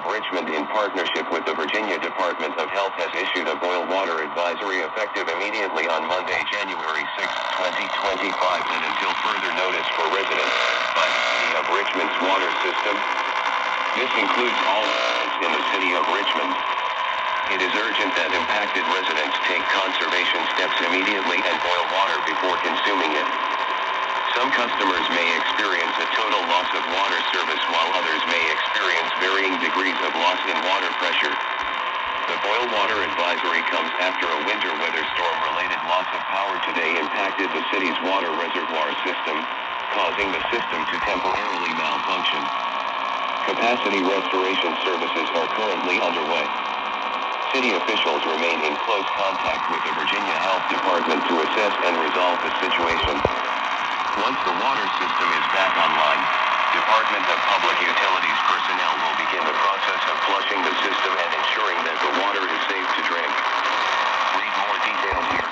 Richmond, in partnership with the Virginia Department of Health, has issued a boil water advisory effective immediately on Monday, January 6, 2025, and until further notice for residents by the City of Richmond's water system. This includes all residents in the City of Richmond. It is urgent that impacted residents take conservation steps immediately and boil water before consuming it. Some customers may experience a total loss of water service, while others may experience varying degrees of loss in water pressure. The boil water advisory comes after a winter weather storm-related loss of power today impacted the city's water reservoir system, causing the system to temporarily malfunction. Capacity restoration services are currently underway. City officials remain in close contact with the Virginia Health Department to assess and resolve the situation. Once the water system is back online, Department of Public Utilities personnel will begin the process of flushing the system and ensuring that the water is safe to drink. Read more details here.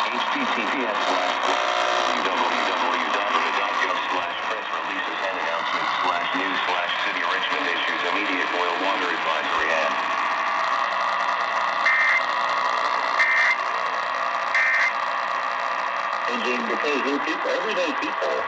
https://www.rva.gov/press releases and announcements/news/City Richmond issues immediate boil water advisory ad. Changing because new people, everyday people.